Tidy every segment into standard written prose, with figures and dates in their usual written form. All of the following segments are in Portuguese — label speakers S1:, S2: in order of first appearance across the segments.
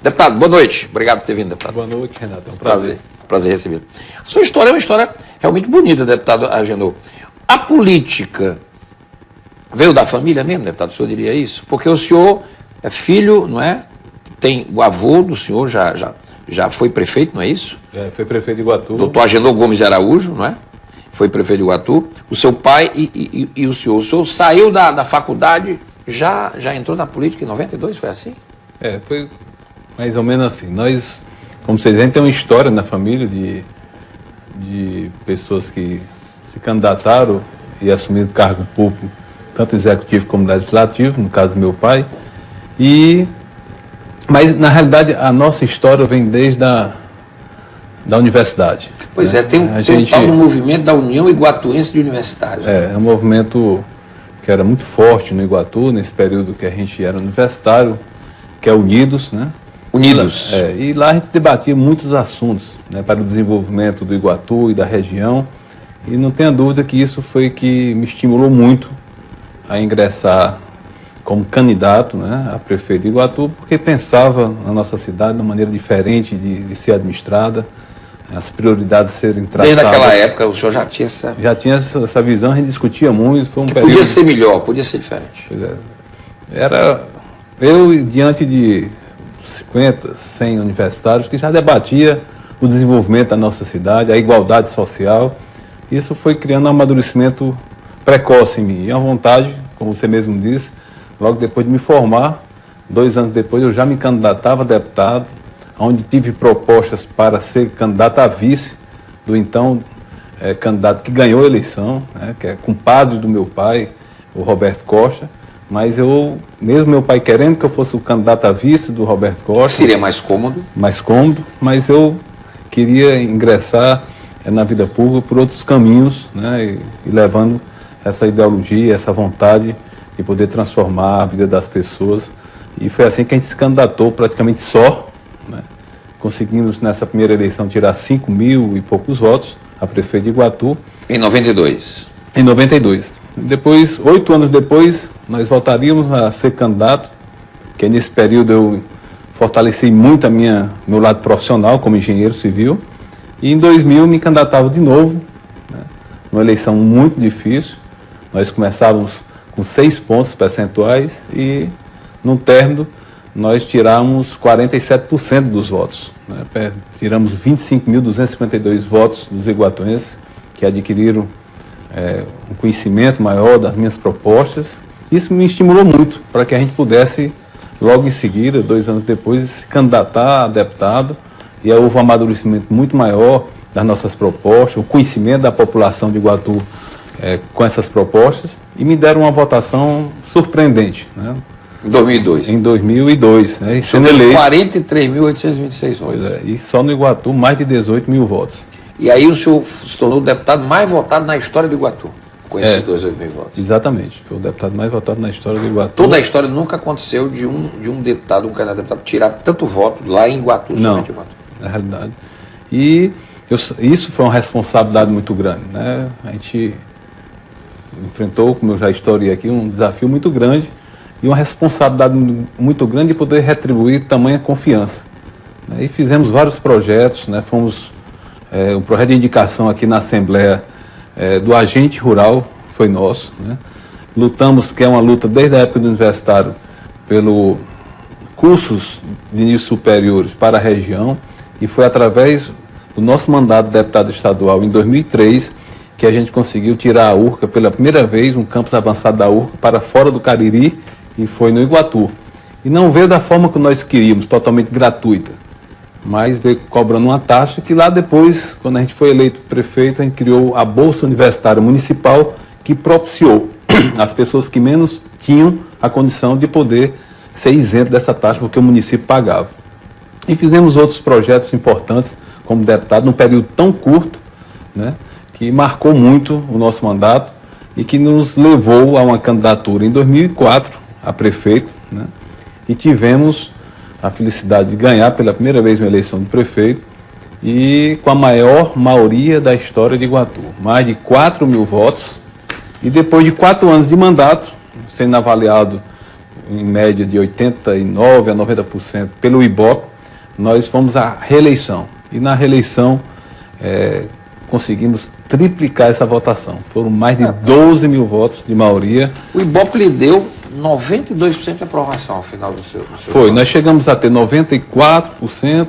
S1: Deputado, boa noite. Obrigado por ter vindo, deputado.
S2: Boa noite, Renato. É um prazer.
S1: Prazer recebido. A sua história é uma história realmente bonita, deputado Agenor. A política veio da família mesmo, deputado? O senhor diria isso? Porque o senhor é filho, não é? Tem o avô do senhor, já foi prefeito, não é isso?
S2: Foi prefeito de Iguatu.
S1: Doutor Agenor Gomes de Araújo, não é? Foi prefeito de Iguatu. O seu pai e o senhor saiu da faculdade, já entrou na política em 92, foi assim?
S2: Foi mais ou menos assim. Nós, como vocês veem, tem uma história na família de pessoas que se candidataram e assumiram cargo público, tanto executivo como legislativo, no caso do meu pai. Mas, na realidade, a nossa história vem desde da universidade.
S1: Pois é, tem um tal do movimento da União Iguatuense de Universitários.
S2: É um movimento que era muito forte no Iguatu, nesse período que a gente era universitário, que é Unidos, né?
S1: Unidos.
S2: E lá a gente debatia muitos assuntos, né, para o desenvolvimento do Iguatu e da região. E não tenha dúvida que isso foi que me estimulou muito a ingressar como candidato, né, a prefeito de Iguatu, porque pensava na nossa cidade de uma maneira diferente de ser administrada, as prioridades serem traçadas.
S1: Desde aquela época o senhor já tinha essa...
S2: Já tinha essa visão, a gente discutia muito. Foi um período...
S1: Podia ser melhor, podia ser diferente.
S2: Pois é. Era eu diante de 50, 100 universitários que já debatia o desenvolvimento da nossa cidade, a igualdade social. Isso foi criando um amadurecimento precoce em mim. E a vontade, como você mesmo disse, logo depois de me formar, 2 anos depois eu já me candidatava a deputado, onde tive propostas para ser candidato a vice do então candidato que ganhou a eleição, né, que é compadre do meu pai, o Roberto Costa. Mas mesmo meu pai querendo que eu fosse o candidato a vice do Roberto Costa...
S1: Seria mais cômodo?
S2: Mais cômodo, mas eu queria ingressar na vida pública por outros caminhos, né, e levando essa ideologia, essa vontade de poder transformar a vida das pessoas. E foi assim que a gente se candidatou praticamente só, né? Conseguimos nessa primeira eleição tirar 5 mil e poucos votos a prefeito de Iguatu.
S1: Em 92? Em
S2: 92. Depois, 8 anos depois, nós voltaríamos a ser candidato, que nesse período eu fortaleci muito meu lado profissional como engenheiro civil. E em 2000 me candidatava de novo, né, numa eleição muito difícil. Nós começávamos com 6 pontos percentuais e, no término, nós tiramos 47% dos votos. Né, tiramos 25.252 votos dos iguatuenses que adquiriram um conhecimento maior das minhas propostas. Isso me estimulou muito para que a gente pudesse, logo em seguida, 2 anos depois, se candidatar a deputado. E aí houve um amadurecimento muito maior das nossas propostas, o conhecimento da população de Iguatu com essas propostas, e me deram uma votação surpreendente. Né?
S1: Em 2002?
S2: Em 2002. Né?
S1: Sendo eleito 43.826 votos.
S2: Pois é, e só no Iguatu mais de 18 mil votos.
S1: E aí o senhor se tornou o deputado mais votado na história do Iguatu, com esses 18 mil votos.
S2: Exatamente, foi o deputado mais votado na história do Iguatu.
S1: Toda a história nunca aconteceu de um deputado, um candidato a deputado, tirar tanto voto lá em Iguatu, somente em Iguatu.
S2: Na realidade. E isso foi uma responsabilidade muito grande, né? A gente enfrentou, como eu já historiei aqui, um desafio muito grande e uma responsabilidade muito grande de poder retribuir tamanha confiança. Né? E fizemos vários projetos, né? Fomos um projeto de indicação aqui na Assembleia do agente rural, foi nosso, né? Lutamos, que é uma luta desde a época do universitário, pelo cursos de níveis superiores para a região, e foi através do nosso mandato de deputado estadual em 2003 que a gente conseguiu tirar a URCA pela primeira vez, um campus avançado da URCA, para fora do Cariri, e foi no Iguatu. E não veio da forma que nós queríamos, totalmente gratuita, mas veio cobrando uma taxa que lá depois, quando a gente foi eleito prefeito, a gente criou a Bolsa Universitária Municipal, que propiciou as pessoas que menos tinham a condição de poder ser isento dessa taxa, porque o município pagava. E fizemos outros projetos importantes como deputado, num período tão curto, né, que marcou muito o nosso mandato e que nos levou a uma candidatura em 2004 a prefeito, né, e tivemos a felicidade de ganhar pela primeira vez uma eleição de prefeito e com a maior maioria da história de Iguatu, mais de 4 mil votos, e depois de 4 anos de mandato, sendo avaliado em média de 89% a 90% pelo IBOP, nós fomos à reeleição. E na reeleição conseguimos triplicar essa votação. Foram mais de 12 mil votos de maioria.
S1: O Ibope lhe deu 92% de aprovação ao final do seu
S2: Foi,
S1: voto.
S2: nós chegamos a ter 94%.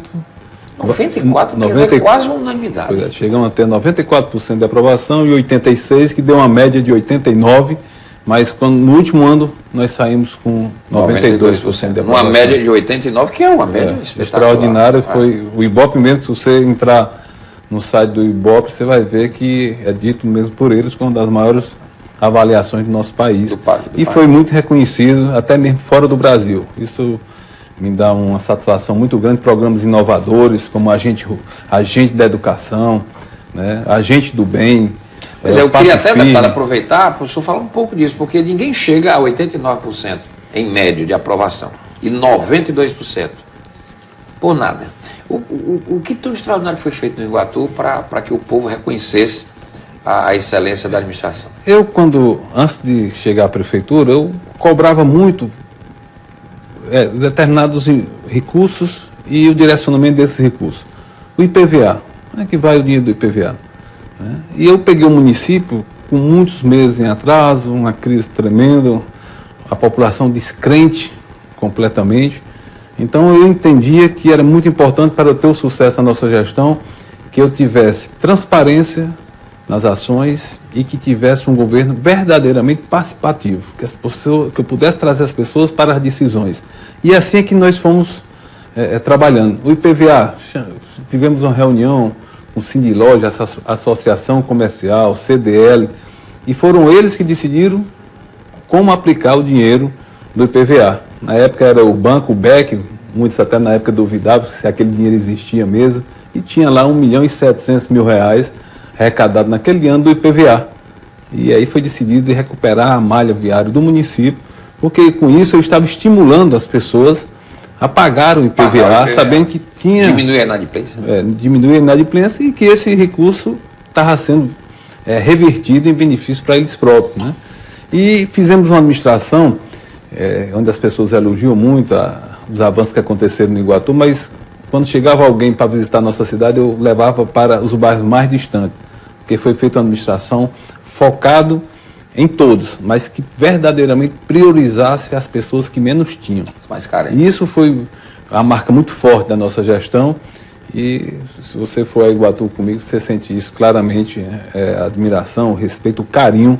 S1: 94%, quer dizer, quase uma unanimidade.
S2: Pois é, chegamos a ter 94% de aprovação e 86%, que deu uma média de 89%, mas no último ano nós saímos com 92% de aprovação.
S1: Uma média de 89%, que é uma média espetacular.
S2: Extraordinária. Foi o Ibope mesmo, se você entrar no site do Ibope, você vai ver que é dito mesmo por eles como uma das maiores avaliações do nosso país. E foi muito reconhecido, até mesmo fora do Brasil. Isso me dá uma satisfação muito grande. Programas inovadores, como agente da educação, né? Agente do bem.
S1: Mas eu queria até, deputado, aproveitar para o senhor falar um pouco disso, porque ninguém chega a 89% em média de aprovação e 92% por nada. O que tão extraordinário foi feito no Iguatu para que o povo reconhecesse a excelência da administração?
S2: Eu, antes de chegar à prefeitura, eu cobrava muito determinados recursos e o direcionamento desses recursos. O IPVA, onde é que vai o dinheiro do IPVA? E eu peguei um município com muitos meses em atraso, uma crise tremenda, a população descrente completamente. Então eu entendia que era muito importante para eu ter o sucesso na nossa gestão que eu tivesse transparência nas ações e que tivesse um governo verdadeiramente participativo, que eu pudesse trazer as pessoas para as decisões. E assim é que nós fomos trabalhando. O IPVA, tivemos uma reunião com o Sindilog, Associação Comercial, CDL, e foram eles que decidiram como aplicar o dinheiro do IPVA. Na época era o banco, o BEC, muitos até na época duvidavam se aquele dinheiro existia mesmo, e tinha lá R$1.700.000 arrecadado naquele ano do IPVA. E aí foi decidido recuperar a malha viária do município, porque com isso eu estava estimulando as pessoas a pagar o IPVA, sabendo que tinha...
S1: Diminuir a inadimplência.
S2: Diminuir a inadimplência e que esse recurso estava sendo revertido em benefício para eles próprios, né? E fizemos uma administração onde as pessoas elogiam muito os avanços que aconteceram no Iguatu, mas quando chegava alguém para visitar a nossa cidade, eu levava para os bairros mais distantes, porque foi feita uma administração focado em todos, mas que verdadeiramente priorizasse as pessoas que menos tinham.
S1: Os mais carentes.
S2: E isso foi a marca muito forte da nossa gestão, e se você for a Iguatu comigo, você sente isso claramente, a admiração, o respeito, o carinho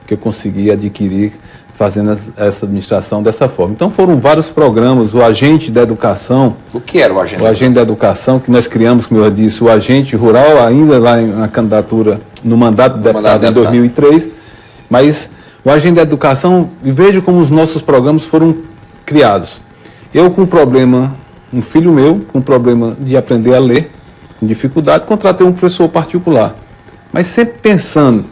S2: que eu consegui adquirir fazendo essa administração dessa forma. Então foram vários programas, o Agente da Educação.
S1: O que era o Agente?
S2: O Agente da Educação, que nós criamos, como eu disse, o Agente Rural, ainda lá na candidatura, no mandato do deputado em 2003, mas o Agente da Educação, e veja como os nossos programas foram criados. Eu com problema, um filho meu, com problema de aprender a ler, com dificuldade, contratei um professor particular. Mas sempre pensando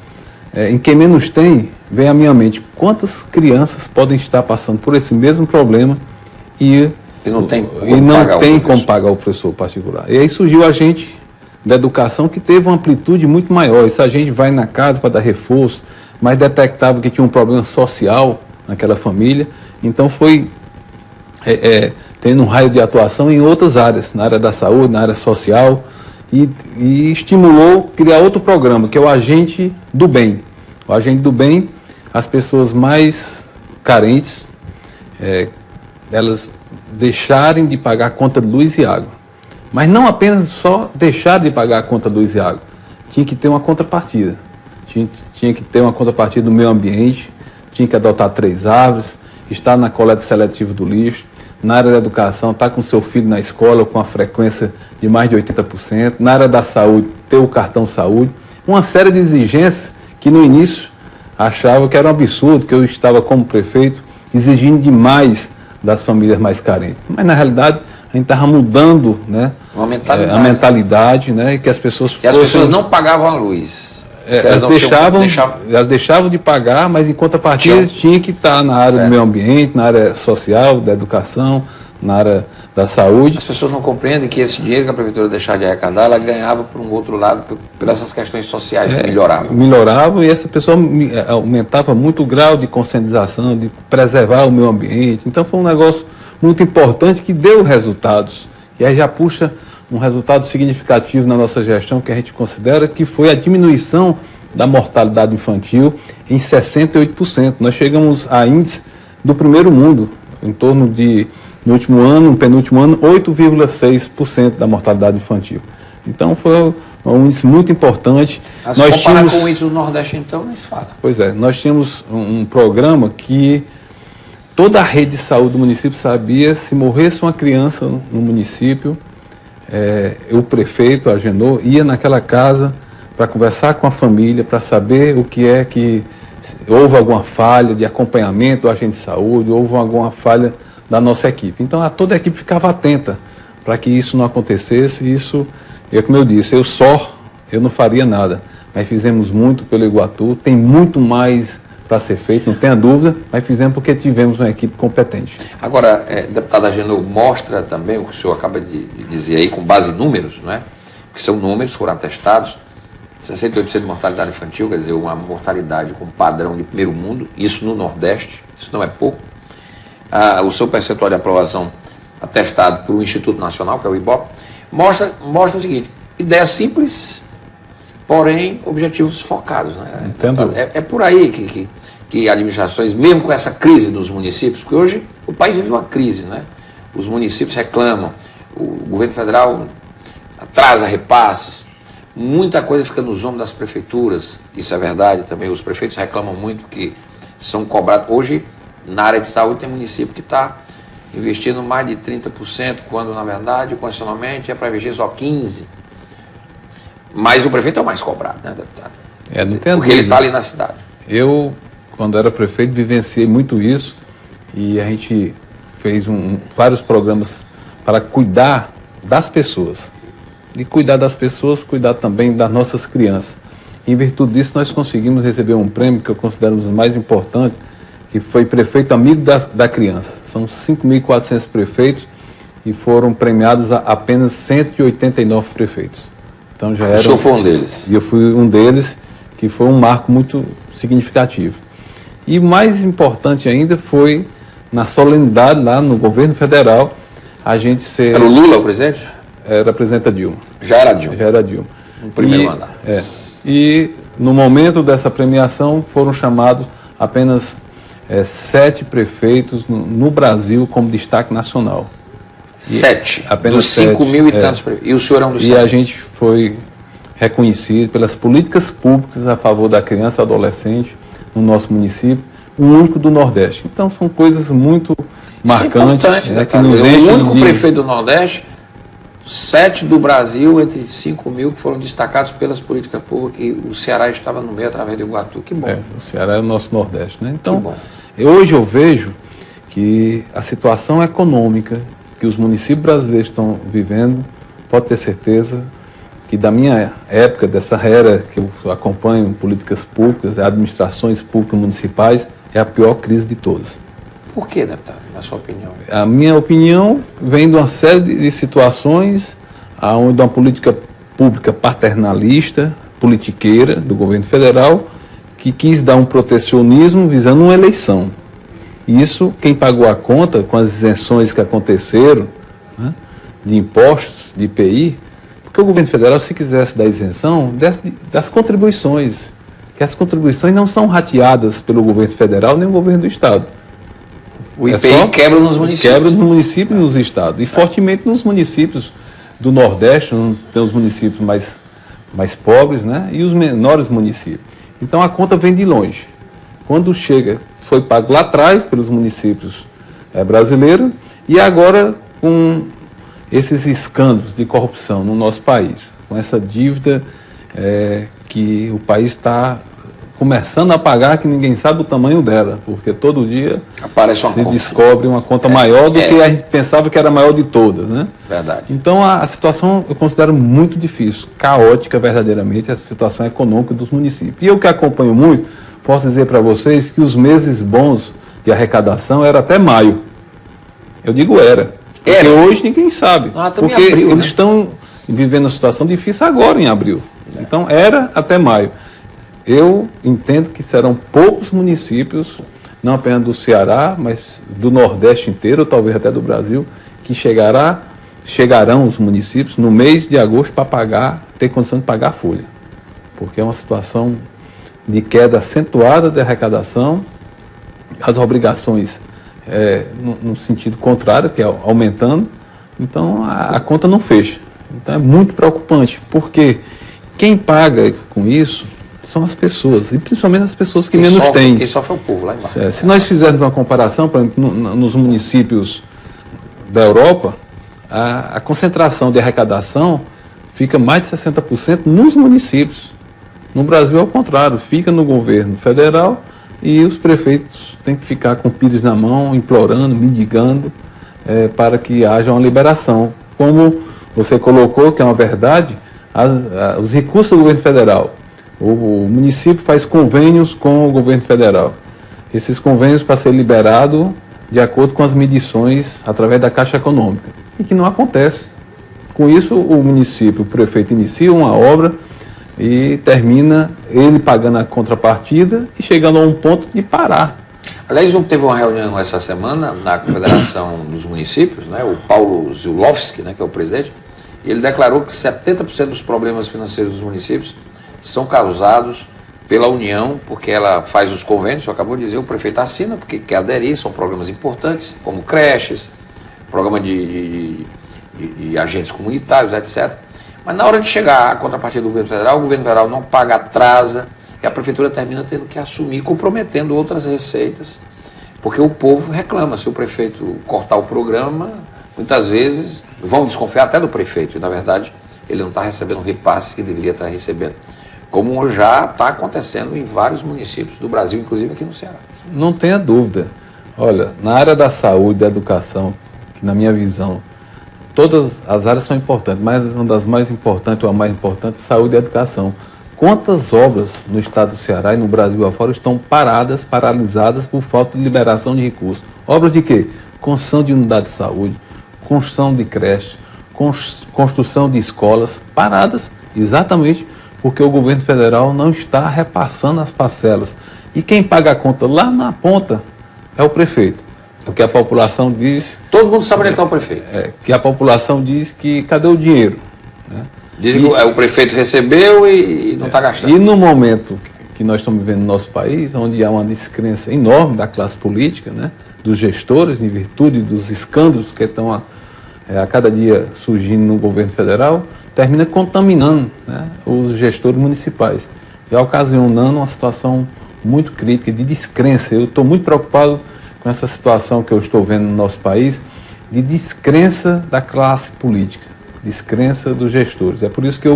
S2: em quem menos tem, vem à minha mente quantas crianças podem estar passando por esse mesmo problema e não tem como pagar o professor particular. E aí surgiu o Agente da Educação, que teve uma amplitude muito maior. Esse agente vai na casa para dar reforço, mas detectava que tinha um problema social naquela família, então foi tendo um raio de atuação em outras áreas, na área da saúde, na área social, e estimulou criar outro programa, que é o Agente do Bem. O Agente do Bem, as pessoas mais carentes, elas deixarem de pagar a conta de luz e água. Mas não apenas só deixar de pagar a conta de luz e água, tinha que ter uma contrapartida. Tinha que ter uma contrapartida do meio ambiente, tinha que adotar 3 árvores, estar na coleta seletiva do lixo, na área da educação, estar com seu filho na escola com a frequência de mais de 80%, na área da saúde, ter o cartão saúde, uma série de exigências que no início achava que era um absurdo, que eu estava como prefeito exigindo demais das famílias mais carentes. Mas na realidade a gente estava mudando, né, a mentalidade, né, que as pessoas
S1: as pessoas não pagavam a luz.
S2: Elas deixavam de pagar, mas em contrapartida tinha que estar na área do meio ambiente, na área social, da educação, na área da saúde.
S1: As pessoas não compreendem que esse dinheiro que a prefeitura deixava de arrecadar, ela ganhava por um outro lado, por essas questões sociais que melhoravam.
S2: Melhoravam, e essa pessoa aumentava muito o grau de conscientização, de preservar o meio ambiente. Então foi um negócio muito importante que deu resultados. E aí já puxa um resultado significativo na nossa gestão, que a gente considera que foi a diminuição da mortalidade infantil em 68%. Nós chegamos a índice do primeiro mundo, em torno de, no último ano, no penúltimo ano, 8,6% da mortalidade infantil. Então foi um índice muito importante.
S1: Mas se comparar com o índice do Nordeste, então, não se fala.
S2: Pois é, nós tínhamos um programa que toda a rede de saúde do município sabia, se morresse uma criança no município, o prefeito, Agenor, ia naquela casa para conversar com a família, para saber o que é que houve alguma falha de acompanhamento do agente de saúde, houve alguma falha da nossa equipe. Então toda a equipe ficava atenta para que isso não acontecesse. Isso, como eu disse, eu não faria nada, mas fizemos muito pelo Iguatu, tem muito mais para ser feito, não tenha dúvida, mas fizemos porque tivemos uma equipe competente.
S1: Agora, deputado Agenor, mostra também o que o senhor acaba de dizer aí, com base em números, não é? Que são números, foram atestados, 68% de mortalidade infantil, quer dizer, uma mortalidade com padrão de primeiro mundo, isso no Nordeste, isso não é pouco. O seu percentual de aprovação atestado por um Instituto Nacional, que é o IBOP, mostra o seguinte: ideia simples, porém objetivos focados. Né?
S2: Entendo.
S1: É por aí que administrações, mesmo com essa crise dos municípios, porque hoje o país vive uma crise, né? Os municípios reclamam, o governo federal atrasa repasses, muita coisa fica nos ombros das prefeituras, isso é verdade também, os prefeitos reclamam muito que são cobrados. Hoje, na área de saúde, tem município que está investindo mais de 30%, quando na verdade, constitucionalmente, é para investir só 15%. Mas o prefeito é o mais cobrado, né, deputado?
S2: Não entendo.
S1: Porque ele está ali na cidade.
S2: Eu, quando era prefeito, vivenciei muito isso e a gente fez vários programas para cuidar das pessoas. E cuidar das pessoas, cuidar também das nossas crianças. Em virtude disso, nós conseguimos receber um prêmio que eu considero um dos mais importantes, que foi Prefeito Amigo da Criança. São 5.400 prefeitos e foram premiados apenas 189 prefeitos. Então já era. O
S1: senhor foi um deles?
S2: E eu fui um deles, que foi um marco muito significativo. E o mais importante ainda foi, na solenidade lá no governo federal, a gente ser...
S1: Era o Lula o presidente?
S2: Era a presidenta Dilma.
S1: Já era Dilma?
S2: Já era Dilma.
S1: No primeiro mandato.
S2: E no momento dessa premiação foram chamados apenas 7 prefeitos no Brasil como destaque nacional.
S1: 7?
S2: Apenas
S1: dos 5 mil e tantos prefeitos. E o senhor é um dos 7?
S2: E a gente foi reconhecido pelas políticas públicas a favor da criança e adolescente no nosso município, o único do Nordeste. Então são coisas muito marcantes,
S1: que nos enchem. O único prefeito do Nordeste, 7 do Brasil, entre 5 mil que foram destacados pelas políticas públicas, e o Ceará estava no meio através do Iguatu. Que bom.
S2: O Ceará é o nosso Nordeste, né? Então,
S1: que bom.
S2: Hoje eu vejo que a situação econômica que os municípios brasileiros estão vivendo, pode ter certeza que da minha época, dessa era que eu acompanho políticas públicas, administrações públicas municipais, é a pior crise de todas.
S1: Por quê, deputado, na sua opinião?
S2: A minha opinião vem de uma série de situações onde uma política pública paternalista, politiqueira do governo federal, que quis dar um protecionismo visando uma eleição. Isso, quem pagou a conta com as isenções que aconteceram, né, de impostos, de IPI, porque o governo federal, se quisesse dar isenção, das contribuições, que as contribuições não são rateadas pelo governo federal nem o governo do estado.
S1: O IPI quebra nos municípios.
S2: Quebra nos municípios e nos estados. E fortemente nos municípios do Nordeste, tem os municípios mais pobres, né, e os menores municípios. Então a conta vem de longe. Quando chega, foi pago lá atrás pelos municípios brasileiros e agora com esses escândalos de corrupção no nosso país, com essa dívida que o país está começando a pagar, que ninguém sabe o tamanho dela, porque todo dia
S1: aparece uma conta.
S2: Descobre uma conta maior do que a gente pensava que era a maior de todas, né?
S1: Verdade.
S2: Então a situação eu considero muito difícil, caótica verdadeiramente, a situação econômica dos municípios. E eu que acompanho muito, posso dizer para vocês que os meses bons de arrecadação era até maio. Eu digo era. Porque hoje ninguém sabe. Porque abril, eles estão vivendo uma situação difícil agora em abril. Então era até maio. Eu entendo que serão poucos municípios, não apenas do Ceará, mas do Nordeste inteiro, talvez até do Brasil, que chegará chegarão os municípios no mês de agosto para ter condição de pagar a folha. Porque é uma situação de queda acentuada de arrecadação, as obrigações no sentido contrário, que é aumentando, então a conta não fecha. Então é muito preocupante, porque quem paga com isso são as pessoas, e principalmente as pessoas que menos têm.
S1: Quem sofre é o povo lá embaixo.
S2: Se nós fizermos uma comparação, por exemplo, nos municípios da Europa, a concentração de arrecadação fica mais de 60% nos municípios. No Brasil é o contrário, fica no governo federal e os prefeitos têm que ficar com o pires na mão, implorando, mendigando, para que haja uma liberação. Como você colocou, que é uma verdade, os recursos do governo federal. O município faz convênios com o governo federal. Esses convênios para ser liberado de acordo com as medições através da Caixa Econômica. E que não acontece. Com isso, o município, o prefeito inicia uma obra e termina ele pagando a contrapartida e chegando a um ponto de parar.
S1: Aliás, teve uma reunião essa semana na Confederação dos Municípios, né, o Paulo Zulowski, né, que é o presidente, e ele declarou que 70% dos problemas financeiros dos municípios são causados pela União, porque ela faz os convênios, você acabou de dizer, o prefeito assina, porque quer aderir, são programas importantes, como creches, programa de agentes comunitários, etc. Mas na hora de chegar à contrapartida do governo federal não paga, atrasa, e a prefeitura termina tendo que assumir, comprometendo outras receitas, porque o povo reclama. Se o prefeito cortar o programa, muitas vezes vão desconfiar até do prefeito, e na verdade ele não está recebendo o repasse que deveria estar recebendo, como já está acontecendo em vários municípios do Brasil, inclusive aqui no Ceará.
S2: Não tenha dúvida. Olha, na área da saúde, da educação, que na minha visão, todas as áreas são importantes, mas uma das mais importantes, ou a mais importante, saúde e educação. Quantas obras no estado do Ceará e no Brasil afora estão paradas, paralisadas por falta de liberação de recursos? Obras de quê? Construção de unidade de saúde, construção de creche, construção de escolas, paradas exatamente porque o governo federal não está repassando as parcelas. E quem paga a conta lá na ponta é o prefeito. O que a população diz...
S1: Todo mundo sabe onde está o prefeito.
S2: Que a população diz que cadê o dinheiro? Né?
S1: Dizem que o prefeito recebeu e não está gastando.
S2: E no momento que nós estamos vivendo no nosso país, onde há uma descrença enorme da classe política, né, dos gestores, em virtude dos escândalos que estão a cada dia surgindo no governo federal, termina contaminando, né, os gestores municipais e ocasionando uma situação muito crítica de descrença. Eu estou muito preocupado com essa situação que eu estou vendo no nosso país, de descrença da classe política, descrença dos gestores. É por isso que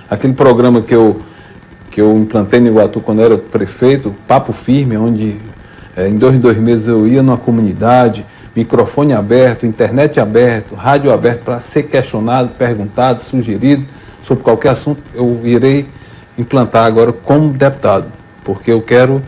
S2: aquele programa que eu implantei no Iguatu quando eu era prefeito, Papo Firme, onde em 2 meses eu ia numa comunidade, microfone aberto, internet aberto, rádio aberto para ser questionado, perguntado, sugerido sobre qualquer assunto, eu irei implantar agora como deputado, porque eu quero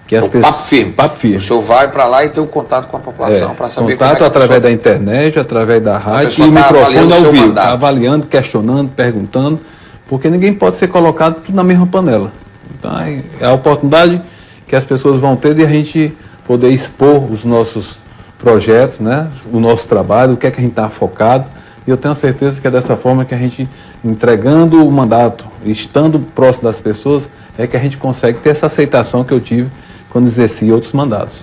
S2: que as pessoas...
S1: Papo firme. O senhor vai para lá e tem um contato com a população para saber
S2: contato como através da internet, através da rádio e o microfone ao vivo, tá avaliando, questionando, perguntando, porque ninguém pode ser colocado tudo na mesma panela. Então é a oportunidade que as pessoas vão ter de a gente poder expor os nossos projetos, né, o nosso trabalho, o que é que a gente está focado, e eu tenho certeza que é dessa forma que a gente, entregando o mandato, estando próximo das pessoas, é que a gente consegue ter essa aceitação que eu tive quando exerci outros mandatos.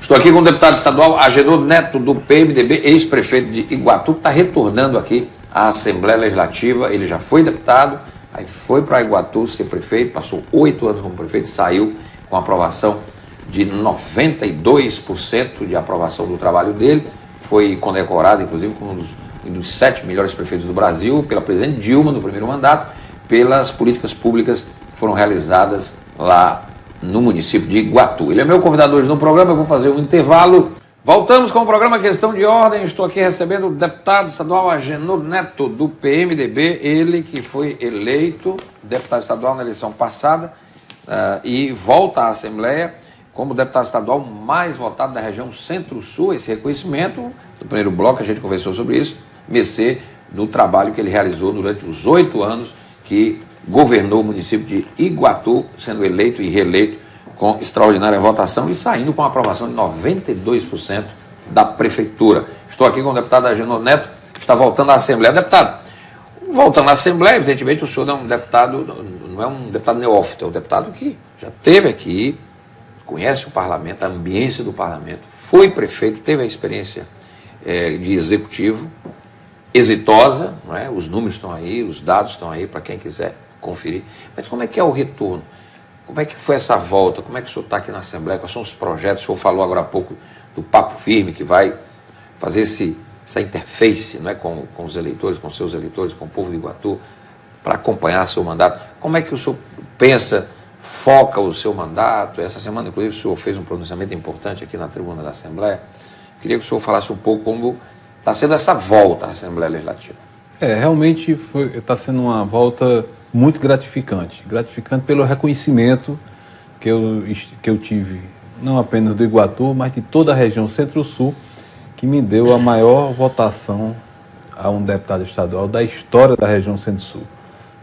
S1: Estou aqui com o deputado estadual Agenor Neto, do PMDB, ex-prefeito de Iguatu, que está retornando aqui à Assembleia Legislativa. Ele já foi deputado, aí foi para Iguatu ser prefeito, passou 8 anos como prefeito, saiu com aprovação de 92% de aprovação do trabalho dele, foi condecorado, inclusive, como um dos 7 melhores prefeitos do Brasil, pela presidente Dilma, no primeiro mandato, pelas políticas públicas que foram realizadas lá no município de Iguatu. Ele é meu convidado hoje no programa, eu vou fazer um intervalo. Voltamos com o programa Questão de Ordem. Estou aqui recebendo o deputado estadual Agenor Neto, do PMDB, ele que foi eleito deputado estadual na eleição passada e volta à Assembleia como deputado estadual mais votado da região Centro-Sul. Esse reconhecimento, no primeiro bloco a gente conversou sobre isso, mercê do trabalho que ele realizou durante os 8 anos que governou o município de Iguatu, sendo eleito e reeleito com extraordinária votação e saindo com a aprovação de 92% da prefeitura. Estou aqui com o deputado Agenor Neto, está voltando à Assembleia. Deputado, voltando à Assembleia, evidentemente o senhor não é um deputado, não é um deputado neófito, é um deputado que já esteve aqui, conhece o parlamento, a ambiência do parlamento, foi prefeito, teve a experiência de executivo, exitosa, não é? Os números estão aí, os dados estão aí para quem quiser conferir. Mas como é que é o retorno? Como é que foi essa volta? Como é que o senhor está aqui na Assembleia? Quais são os projetos? O senhor falou agora há pouco do Papo Firme, que vai fazer essa interface, não é, com os eleitores, com seus eleitores, com o povo de Iguatu, para acompanhar seu mandato. Como é que o senhor pensa, foca o seu mandato? Essa semana, inclusive, o senhor fez um pronunciamento importante aqui na tribuna da Assembleia. Queria que o senhor falasse um pouco como está sendo essa volta à Assembleia Legislativa.
S2: Realmente está sendo uma volta muito gratificante. Gratificante pelo reconhecimento que eu tive, não apenas do Iguatu, mas de toda a região Centro-Sul, que me deu a maior votação a um deputado estadual da história da região Centro-Sul.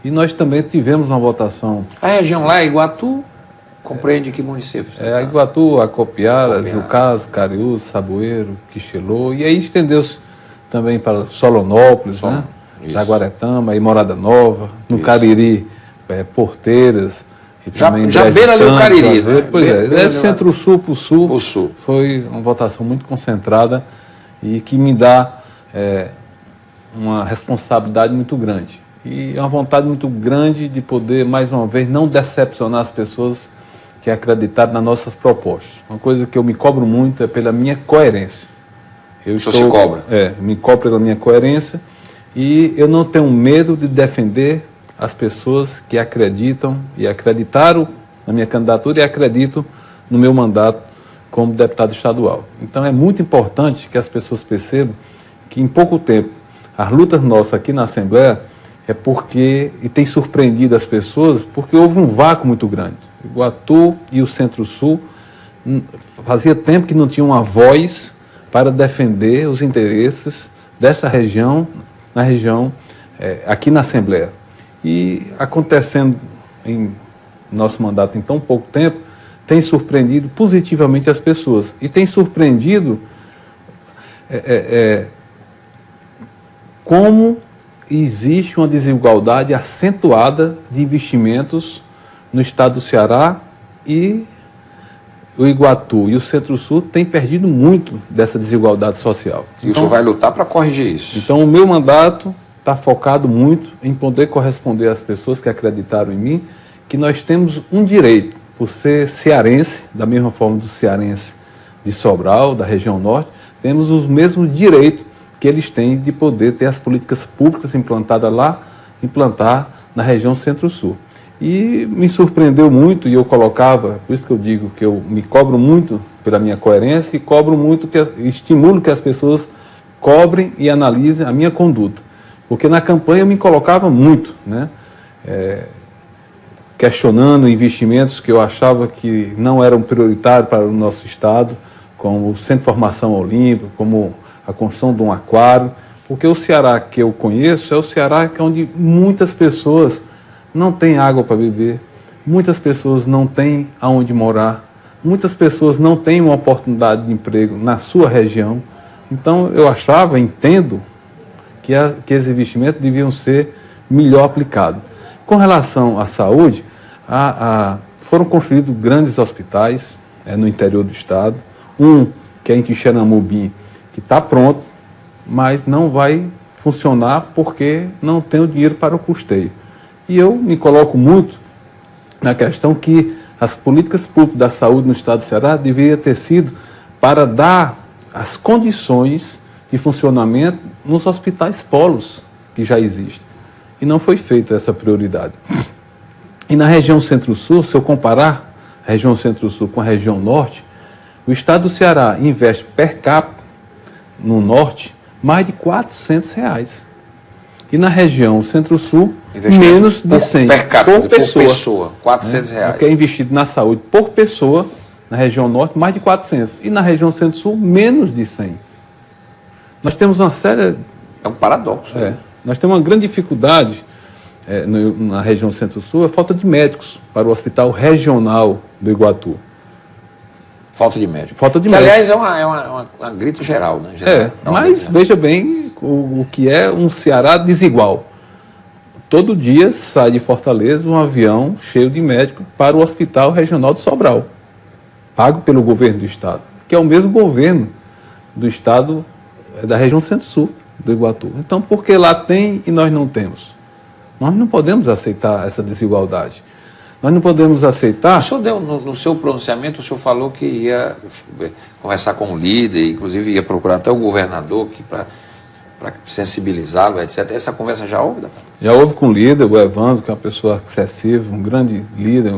S2: E nós também tivemos uma votação...
S1: A região lá, Iguatu, compreende que municípios?
S2: A Iguatu, Acopiara, Jucás, Cariús, Saboeiro, Quixelô, e aí estendeu-se também para Solonópolis, né? Jaguaretama, e Morada Nova, no Cariri, Porteiras, e também
S1: já beira ali o Cariri, né?
S2: Pois é Centro-Sul para o Sul, foi uma votação muito concentrada e que me dá uma responsabilidade muito grande. E uma vontade muito grande de poder, mais uma vez, não decepcionar as pessoas que acreditaram nas nossas propostas. Uma coisa que eu me cobro muito é pela minha coerência.
S1: Se cobra?
S2: Me cobro pela minha coerência e eu não tenho medo de defender as pessoas que acreditam e acreditaram na minha candidatura e acreditam no meu mandato como deputado estadual. Então é muito importante que as pessoas percebam que em pouco tempo as lutas nossas aqui na Assembleia e tem surpreendido as pessoas porque houve um vácuo muito grande. O Iguatu e o Centro-Sul fazia tempo que não tinham uma voz para defender os interesses dessa região, aqui na Assembleia. E acontecendo em nosso mandato em tão pouco tempo, tem surpreendido positivamente as pessoas. E tem surpreendido como existe uma desigualdade acentuada de investimentos no estado do Ceará, e o Iguatu e o Centro-Sul têm perdido muito dessa desigualdade social.
S1: E o senhor vai lutar para corrigir isso?
S2: Então o meu mandato está focado muito em poder corresponder às pessoas que acreditaram em mim, que nós temos um direito, por ser cearense, da mesma forma do cearense de Sobral, da região norte, temos os mesmos direitos que eles têm de poder ter as políticas públicas implantadas lá, implantar na região Centro-Sul. E me surpreendeu muito, e eu colocava, por isso que eu digo que eu me cobro muito pela minha coerência e cobro muito, estimulo que as pessoas cobrem e analisem a minha conduta. Porque na campanha eu me colocava muito, né? Questionando investimentos que eu achava que não eram prioritários para o nosso estado, como o Centro de Formação Olímpico, como a construção de um aquário, porque o Ceará que eu conheço é o Ceará que é onde muitas pessoas não têm água para beber, muitas pessoas não têm aonde morar, muitas pessoas não têm uma oportunidade de emprego na sua região. Então eu achava, entendo, que esses investimentos deviam ser melhor aplicados. Com relação à saúde, foram construídos grandes hospitais no interior do estado, que é em Quixeramobim, que está pronto, mas não vai funcionar porque não tem o dinheiro para o custeio. E eu me coloco muito na questão que as políticas públicas da saúde no estado do Ceará deveriam ter sido para dar as condições de funcionamento nos hospitais polos que já existem. E não foi feita essa prioridade. E na região Centro-Sul, se eu comparar a região Centro-Sul com a região Norte, o estado do Ceará investe per capita no Norte mais de R$400. E na região Centro-Sul, menos de 100
S1: per capita, por pessoa,
S2: R$400. O que é investido na saúde por pessoa, na região Norte, mais de 400. E na região Centro-Sul, menos de 100. Nós temos uma séria...
S1: É um paradoxo.
S2: Nós temos uma grande dificuldade na região Centro-Sul, a falta de médicos para o Hospital Regional do Iguatu.
S1: Falta de médico.
S2: Falta de
S1: que,
S2: médico.
S1: Aliás, é uma gripe geral, né?
S2: Mas veja bem, o que é um Ceará desigual. Todo dia sai de Fortaleza um avião cheio de médicos para o Hospital Regional de Sobral, pago pelo governo do estado, que é o mesmo governo do estado da região centro-sul do Iguatu. Então, por que lá tem e nós não temos? Nós não podemos aceitar essa desigualdade. Nós não podemos aceitar...
S1: O senhor deu, no seu pronunciamento, o senhor falou que ia conversar com o líder, inclusive ia procurar até o governador para sensibilizá-lo, etc. Essa conversa já houve, deputado?
S2: Já houve com o líder, o Evandro, que é uma pessoa acessível, um grande líder,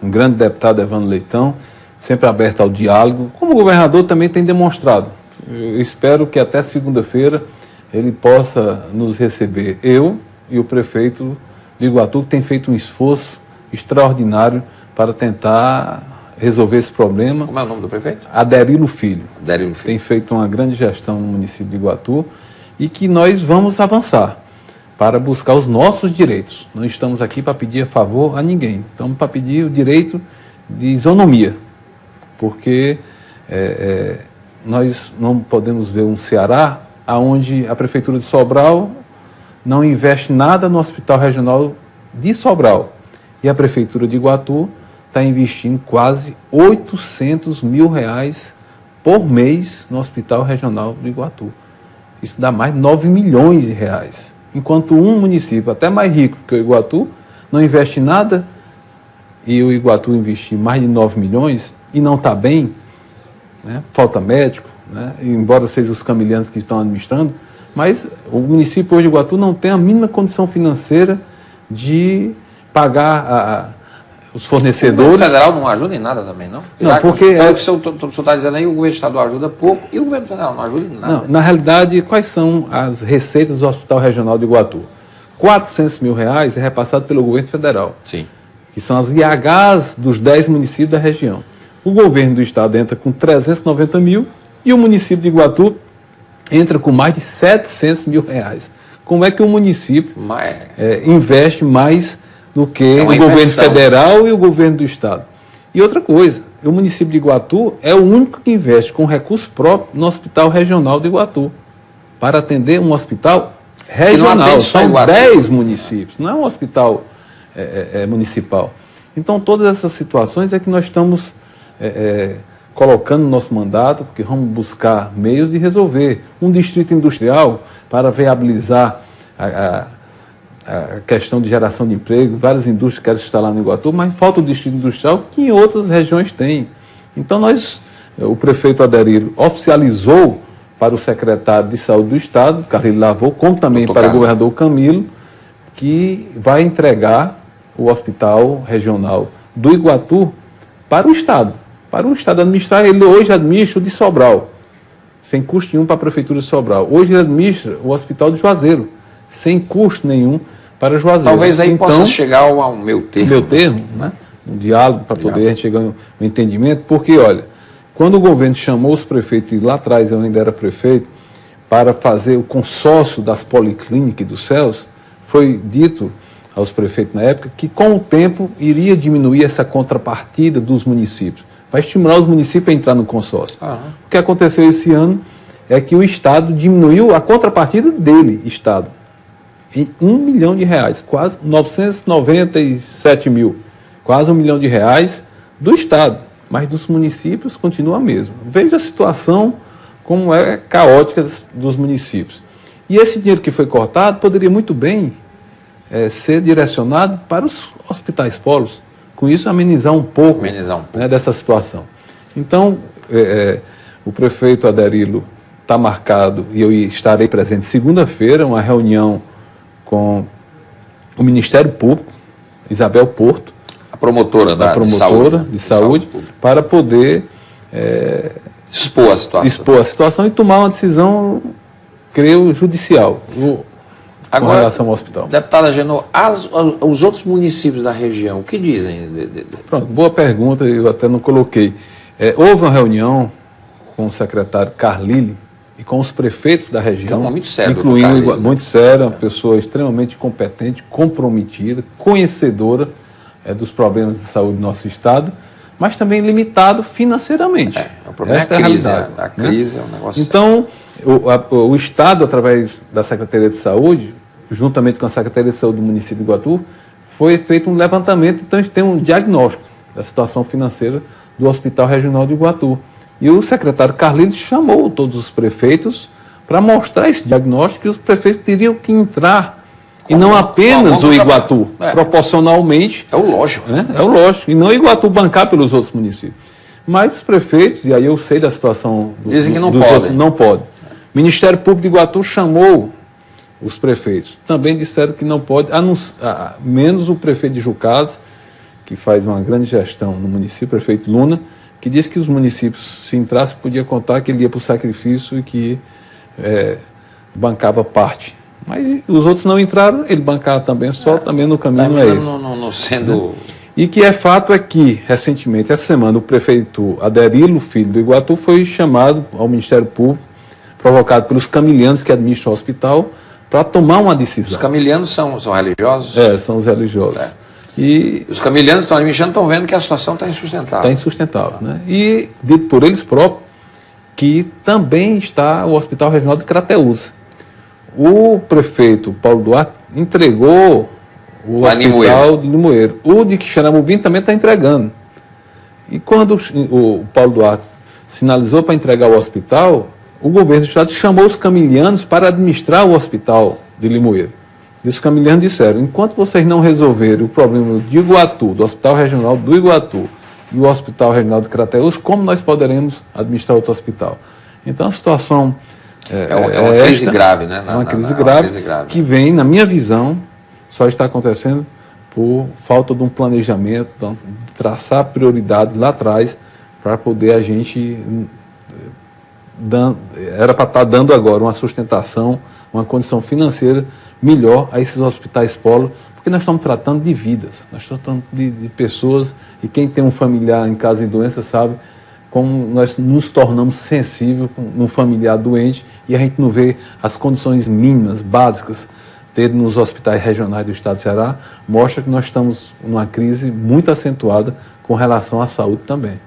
S2: um grande deputado, Evandro Leitão, sempre aberto ao diálogo, como o governador também tem demonstrado. Eu espero que até segunda-feira ele possa nos receber, eu e o prefeito de Iguatu, que tem feito um esforço extraordinário para tentar resolver esse problema.
S1: Como é o nome do prefeito?
S2: Aderilo Filho.
S1: Aderilo Filho.
S2: Tem feito uma grande gestão no município de Iguatu e que nós vamos avançar para buscar os nossos direitos. Não estamos aqui para pedir favor a ninguém, estamos para pedir o direito de isonomia, porque nós não podemos ver um Ceará onde a Prefeitura de Sobral não investe nada no Hospital Regional de Sobral e a Prefeitura de Iguatu está investindo quase R$800 mil por mês no Hospital Regional do Iguatu. Isso dá mais de 9 milhões de reais. Enquanto um município, até mais rico que o Iguatu, não investe nada, e o Iguatu investir mais de 9 milhões e não está bem, né? Falta médico, né? Embora sejam os camilianos que estão administrando, mas o município hoje de Iguatu não tem a mínima condição financeira de pagar os fornecedores.
S1: O governo federal não ajuda em nada também, não?
S2: Não, porque...
S1: o que o senhor está dizendo aí, o governo estadual ajuda pouco e o governo federal não ajuda em nada.
S2: Não, na realidade, quais são as receitas do Hospital Regional de Iguatu? R$400 mil é repassado pelo governo federal.
S1: Sim.
S2: Que são as IHs dos 10 municípios da região. O governo do estado entra com 390 mil e o município de Iguatu entra com mais de R$700 mil. Como é que o município investe mais do que o governo federal e o governo do estado? E outra coisa, o município de Iguatu é o único que investe com recurso próprio no Hospital Regional de Iguatu, para atender um hospital regional. São 10 municípios, não é um hospital municipal. Então, todas essas situações é que nós estamos colocando no nosso mandato, porque vamos buscar meios de resolver. Um distrito industrial para viabilizar a questão de geração de emprego, várias indústrias querem instalar no Iguatu, mas falta o distrito industrial que em outras regiões tem. Então, o prefeito Aderilo oficializou para o secretário de Saúde do Estado, Carlinhos Lavô, como também para o governador Camilo, que vai entregar o Hospital Regional do Iguatu para o Estado administrar. Ele hoje administra o de Sobral, sem custo nenhum para a Prefeitura de Sobral. Hoje ele administra o Hospital de Juazeiro, sem custo nenhum para Juazeiro.
S1: Talvez aí então, possa chegar ao meu termo.
S2: Né? Um diálogo para poder a gente chegar no entendimento, porque, olha, quando o governo chamou os prefeitos, e lá atrás eu ainda era prefeito, para fazer o consórcio das policlínicas do CELS, foi dito aos prefeitos na época que com o tempo iria diminuir essa contrapartida dos municípios, para estimular os municípios a entrar no consórcio. O que aconteceu esse ano é que o Estado diminuiu a contrapartida dele, Estado, em R$1 milhão, quase 997 mil, quase R$1 milhão do Estado, mas dos municípios continua a mesma. Veja a situação como é caótica dos municípios. E esse dinheiro que foi cortado poderia muito bem ser direcionado para os hospitais polos, com isso amenizar um pouco. Né, dessa situação. Então, o prefeito Aderilo está marcado, e eu estarei presente segunda-feira, uma reunião com o Ministério Público, Isabel Porto,
S1: a promotora
S2: de saúde, para poder
S1: expor a situação
S2: e tomar uma decisão, creio, judicial com relação ao hospital.
S1: Deputada Agenor, os outros municípios da região, o que dizem?
S2: Pronto, boa pergunta, eu até não coloquei. Houve uma reunião com o secretário Carlile e com os prefeitos da região,
S1: muito sério,
S2: incluindo muito sério, uma pessoa extremamente competente, comprometida, conhecedora dos problemas de saúde do nosso estado, mas também limitado financeiramente.
S1: O problema é a crise. A crise é um negócio.
S2: Então, o Estado, através da Secretaria de Saúde, juntamente com a Secretaria de Saúde do município de Iguatu, foi feito um levantamento, então a gente tem um diagnóstico da situação financeira do Hospital Regional de Iguatu. E o secretário Carlitos chamou todos os prefeitos para mostrar esse diagnóstico, e os prefeitos teriam que entrar, e não apenas o Iguatu, proporcionalmente.
S1: É o lógico.
S2: Né? É o lógico, e não o Iguatu bancar pelos outros municípios. Mas os prefeitos, e aí eu sei da situação
S1: dizem que não
S2: dos
S1: podem.
S2: Outros, não pode. O Ministério Público de Iguatu chamou os prefeitos. Também disseram que não pode, menos o prefeito de Jucás, que faz uma grande gestão no município, o prefeito Luna, que disse que os municípios, se entrassem, podia contar que ele ia para o sacrifício e que bancava parte. Mas os outros não entraram, ele bancava também, também no caminho não é esse.
S1: Não sendo...
S2: E que fato é que, recentemente, essa semana, o prefeito Aderilo Filho do Iguatu foi chamado ao Ministério Público, provocado pelos camilianos que administram o hospital, para tomar uma decisão.
S1: Os camilianos são religiosos?
S2: São os religiosos. E
S1: os camilianos que estão administrando estão vendo que a situação está insustentável.
S2: Está insustentável. Né? E, dito por eles próprios, que também está o Hospital Regional de Crateús. O prefeito Paulo Duarte entregou o Hospital de Limoeiro. O de Quixeramobim também está entregando. E quando o Paulo Duarte sinalizou para entregar o hospital, o governo do estado chamou os camilianos para administrar o Hospital de Limoeiro. E os camilianos disseram, enquanto vocês não resolverem o problema de Iguatu, do Hospital Regional do Iguatu e o Hospital Regional de Crateús, como nós poderemos administrar outro hospital? Então a situação
S1: é uma crise grave, né?
S2: É uma crise grave que vem, na minha visão, só está acontecendo por falta de um planejamento, de traçar prioridades lá atrás para poder a gente... Era para estar dando agora uma sustentação, uma condição financeira melhor a esses hospitais polo, porque nós estamos tratando de vidas, nós estamos tratando de pessoas, e quem tem um familiar em casa em doença sabe como nós nos tornamos sensíveis num familiar doente e a gente não vê as condições mínimas, básicas, ter nos hospitais regionais do estado do Ceará, mostra que nós estamos numa crise muito acentuada com relação à saúde também.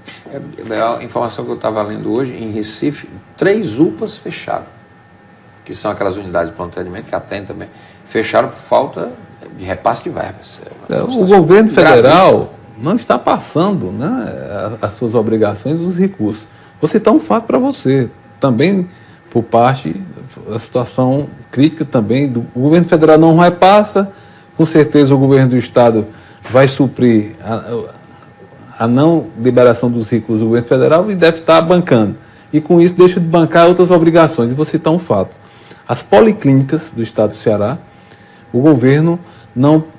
S1: A informação que eu estava lendo hoje, em Recife, 3 UPAs fecharam, que são aquelas unidades de pronto atendimento que atendem também, fecharam por falta de repasse de verbas.
S2: O governo federal não está passando, né, as suas obrigações, os recursos. Vou citar um fato para você, também por parte da situação crítica também, o governo federal não repassa, com certeza o governo do estado vai suprir a não liberação dos recursos do governo federal e deve estar bancando. E com isso deixa de bancar outras obrigações. E vou citar um fato. As policlínicas do estado do Ceará, o governo,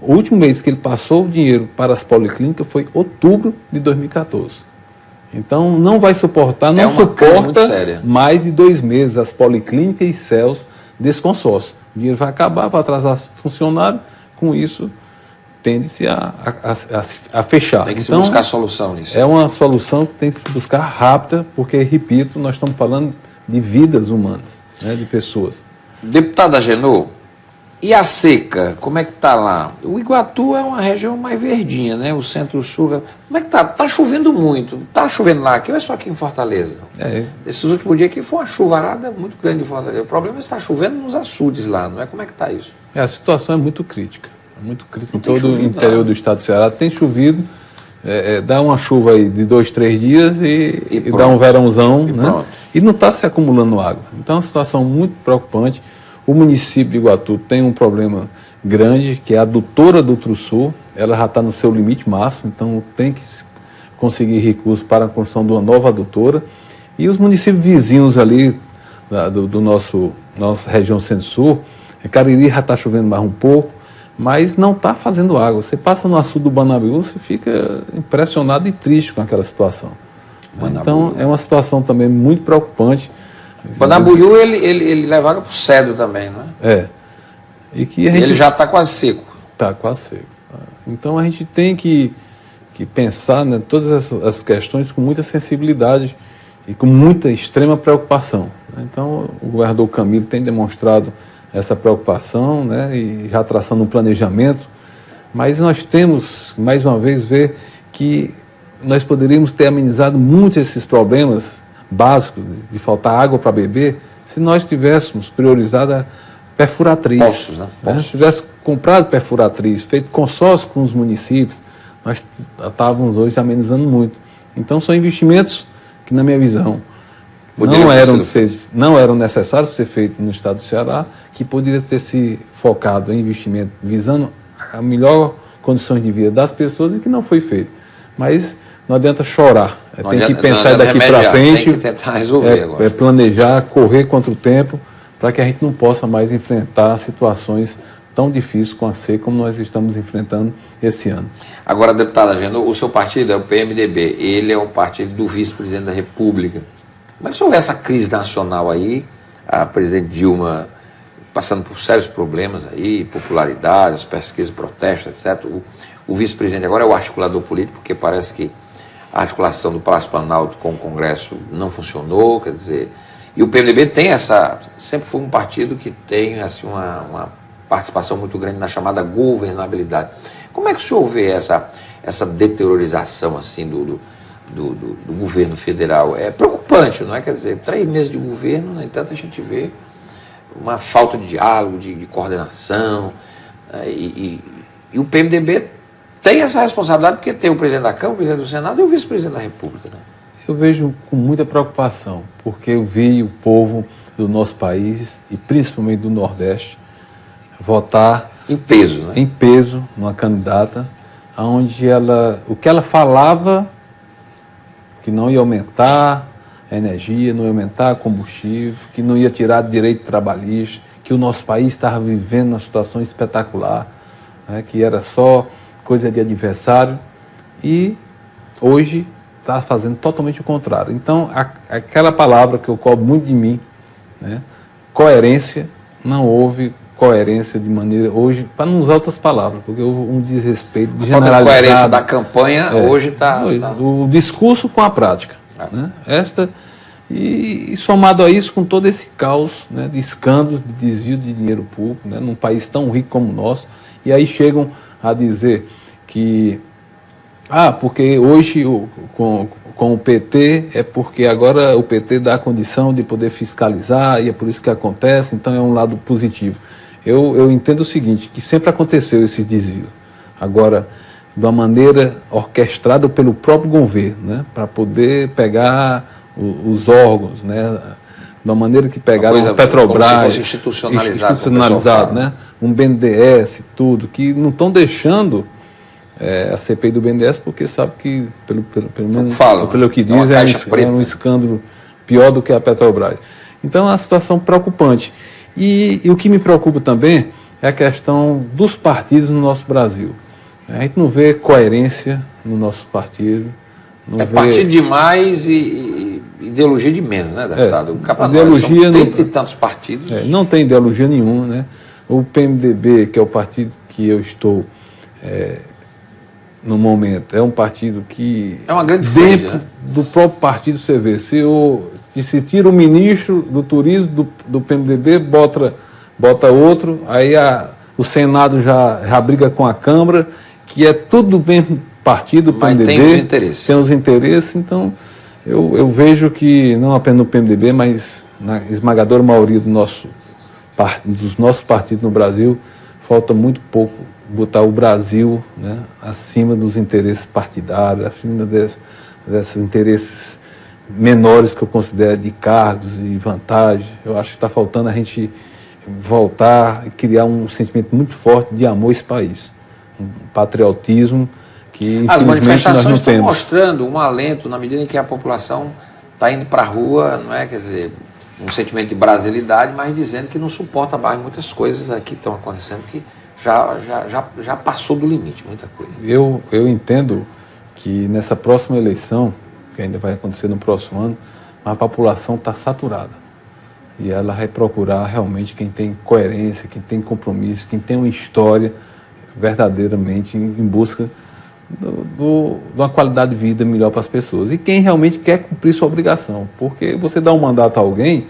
S2: o último mês que ele passou o dinheiro para as policlínicas foi outubro de 2014. Então não vai suportar, não suporta mais de 2 meses as policlínicas e CELS desse consórcio. O dinheiro vai acabar, vai atrasar funcionário, com isso tende-se a fechar.
S1: Tem que se buscar solução nisso.
S2: É uma solução que tem que se buscar rápida, porque, repito, nós estamos falando de vidas humanas, né, de pessoas.
S1: Deputado Agenor, e a seca, como é que está lá? O Iguatu é uma região mais verdinha, né? O centro-sul, como é que está? Está chovendo muito, está chovendo lá aqui ou é só aqui em Fortaleza? Esses últimos dias aqui foi uma chuvarada muito grande em Fortaleza. O problema é que está chovendo nos açudes lá, não é? Como é que está isso?
S2: A situação é muito crítica. Muito crítico em todo o interior do estado do Ceará. Tem chovido, dá uma chuva aí de 2, 3 dias e dá um verãozão, né? E não está se acumulando água. Então é uma situação muito preocupante. O município de Iguatu tem um problema grande, que é a adutora do Tru-Sul. Ela já está no seu limite máximo, então tem que conseguir recursos para a construção de uma nova adutora. E os municípios vizinhos ali do nossa região centro-sul, Cariri já está chovendo mais um pouco, mas não está fazendo água. Você passa no açude do Banabiú, você fica impressionado e triste com aquela situação. Então, é uma situação também muito preocupante.
S1: O Banabiú, ele leva água para o Cedro também, não é?
S2: E que ele
S1: já está quase seco.
S2: Está quase seco. Então, a gente tem que pensar, né, todas as questões com muita sensibilidade e com muita extrema preocupação. Então, o governador Camilo tem demonstrado essa preocupação, né, e já traçando um planejamento, mas nós temos, mais uma vez, ver que nós poderíamos ter amenizado muito esses problemas básicos de faltar água para beber se nós tivéssemos priorizado a perfuratriz.
S1: Poços, né? Poços.
S2: Se tivesse comprado perfuratriz, feito consórcio com os municípios, nós estávamos hoje amenizando muito. Então são investimentos que, na minha visão, não eram necessários ser feitos no estado do Ceará, que poderia ter se focado em investimento visando a melhor condições de vida das pessoas e que não foi feito. Mas não adianta chorar, tem que pensar daqui para frente,
S1: tem que tentar resolver agora.
S2: Planejar, correr contra o tempo, para que a gente não possa mais enfrentar situações tão difíceis com a seca como nós estamos enfrentando esse ano.
S1: Agora, deputado Ageno, o seu partido é o PMDB, ele é o partido do vice-presidente da República. Mas se houver essa crise nacional aí, a presidente Dilma passando por sérios problemas aí, popularidade, as pesquisas, protestos, etc. O vice-presidente agora é o articulador político, porque parece que a articulação do Palácio Planalto com o Congresso não funcionou, quer dizer, e o PMDB tem sempre foi um partido que tem assim, uma participação muito grande na chamada governabilidade. Como é que o senhor vê essa deteriorização assim do governo federal? É preocupante, não é? Quer dizer, 3 meses de governo, no entanto, a gente vê uma falta de diálogo, de coordenação, e o PMDB tem essa responsabilidade porque tem o presidente da Câmara, o presidente do Senado e o vice-presidente da República, né?
S2: Eu vejo com muita preocupação, porque eu vi o povo do nosso país, e principalmente do Nordeste, votar
S1: em peso, né?
S2: Em peso numa candidata, onde o que ela falava, que não ia aumentar a energia, não ia aumentar combustível, que não ia tirar direito trabalhista, que o nosso país estava vivendo uma situação espetacular, né, que era só coisa de adversário, e hoje está fazendo totalmente o contrário. Então, aquela palavra que eu cobro muito de mim, né, coerência, não houve coerência de maneira, hoje, para não usar outras palavras, porque houve um desrespeito generalizado. A
S1: coerência da campanha hoje está...
S2: O discurso com a prática. Né? E somado a isso, com todo esse caos, né, de escândalos, de desvio de dinheiro público, né, num país tão rico como o nosso, e aí chegam a dizer que porque hoje com o PT é porque agora o PT dá a condição de poder fiscalizar e é por isso que acontece, então é um lado positivo. Eu entendo o seguinte, que sempre aconteceu esse desvio. Agora, de uma maneira orquestrada pelo próprio governo, né, para poder pegar os órgãos, né, de uma maneira que pegaram a Petrobras,
S1: como se fosse institucionalizado,
S2: né, um BNDES, tudo, que não estão deixando a CPI do BNDES, porque sabe que, pelo menos, pelo que diz, é um escândalo pior do que a Petrobras. Então, é uma situação preocupante. E o que me preocupa também é a questão dos partidos no nosso Brasil. A gente não vê coerência no nosso partido.
S1: Partido demais e ideologia de menos, né, deputado?
S2: Ideologia
S1: são 30 e tantos partidos.
S2: Não tem ideologia nenhuma, né? O PMDB, que é o partido que eu estou no momento, é um partido que...
S1: É uma grande
S2: dentro
S1: frente, né?
S2: do próprio partido você vê. Se tira o ministro do turismo do PMDB, bota outro, aí o Senado já briga com a Câmara, que é tudo do mesmo partido, do PMDB.
S1: Mas tem os interesses.
S2: Tem os interesses, então eu vejo que, não apenas no PMDB, mas na esmagadora maioria dos nossos partidos no Brasil, falta muito pouco botar o Brasil, né, acima dos interesses partidários, acima desses interesses menores que eu considero de cargos e vantagens. Eu acho que está faltando a gente voltar e criar um sentimento muito forte de amor a esse país. Um patriotismo que,
S1: as manifestações
S2: nós não
S1: estão
S2: temos.
S1: mostrando um alento na medida em que a população está indo para a rua, não é? Quer dizer, um sentimento de brasilidade, mas dizendo que não suporta mais muitas coisas aqui que estão acontecendo, que já passou do limite, muita coisa.
S2: Eu entendo que nessa próxima eleição, que ainda vai acontecer no próximo ano, a população está saturada. E ela vai procurar realmente quem tem coerência, quem tem compromisso, quem tem uma história verdadeiramente em busca de uma qualidade de vida melhor para as pessoas. E quem realmente quer cumprir sua obrigação. Porque você dá um mandato a alguém,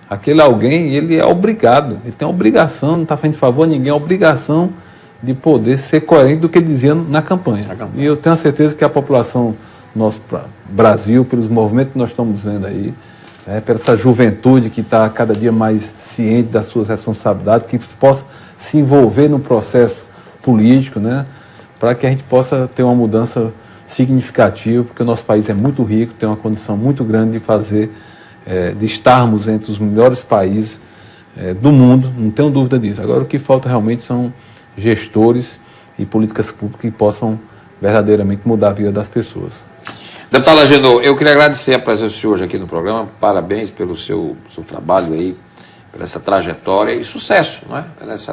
S2: aquele alguém, ele é obrigado, ele tem a obrigação, não está fazendo favor a ninguém, a obrigação de poder ser coerente do que dizia na campanha. E eu tenho a certeza que a população nosso Brasil, pelos movimentos que nós estamos vendo aí, por essa juventude que está cada dia mais ciente das suas responsabilidades, que possa se envolver no processo político, né, para que a gente possa ter uma mudança significativa, porque o nosso país é muito rico, tem uma condição muito grande de fazer, de estarmos entre os melhores países do mundo, não tenho dúvida disso. Agora, o que falta realmente são gestores e políticas públicas que possam verdadeiramente mudar a vida das pessoas.
S1: Deputado Agenor, eu queria agradecer a presença do senhor hoje aqui no programa, parabéns pelo seu trabalho aí, por essa trajetória e sucesso, não é?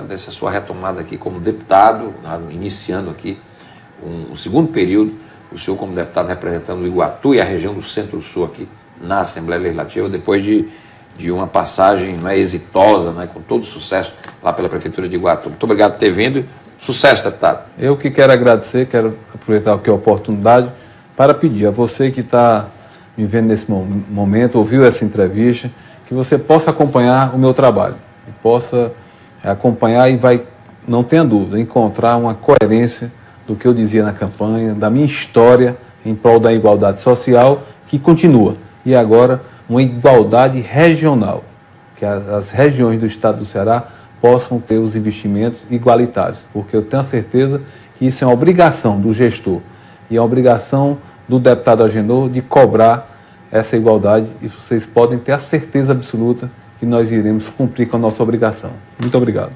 S1: Dessa sua retomada aqui como deputado, iniciando aqui um segundo período, o senhor como deputado representando o Iguatu e a região do Centro-Sul aqui na Assembleia Legislativa, depois de uma passagem, não é, exitosa, não é, com todo sucesso lá pela Prefeitura de Iguatu. Muito obrigado por ter vindo. Sucesso, deputado.
S2: Eu que quero agradecer, quero aproveitar aqui a oportunidade para pedir a você que está me vendo nesse momento, ouviu essa entrevista, que você possa acompanhar o meu trabalho, que possa acompanhar e vai, não tenha dúvida, encontrar uma coerência do que eu dizia na campanha, da minha história em prol da igualdade social, que continua. E agora, uma igualdade regional, que as regiões do estado do Ceará possam ter os investimentos igualitários, porque eu tenho a certeza que isso é uma obrigação do gestor e é uma obrigação do deputado Agenor de cobrar essa igualdade, e vocês podem ter a certeza absoluta que nós iremos cumprir com a nossa obrigação. Muito obrigado.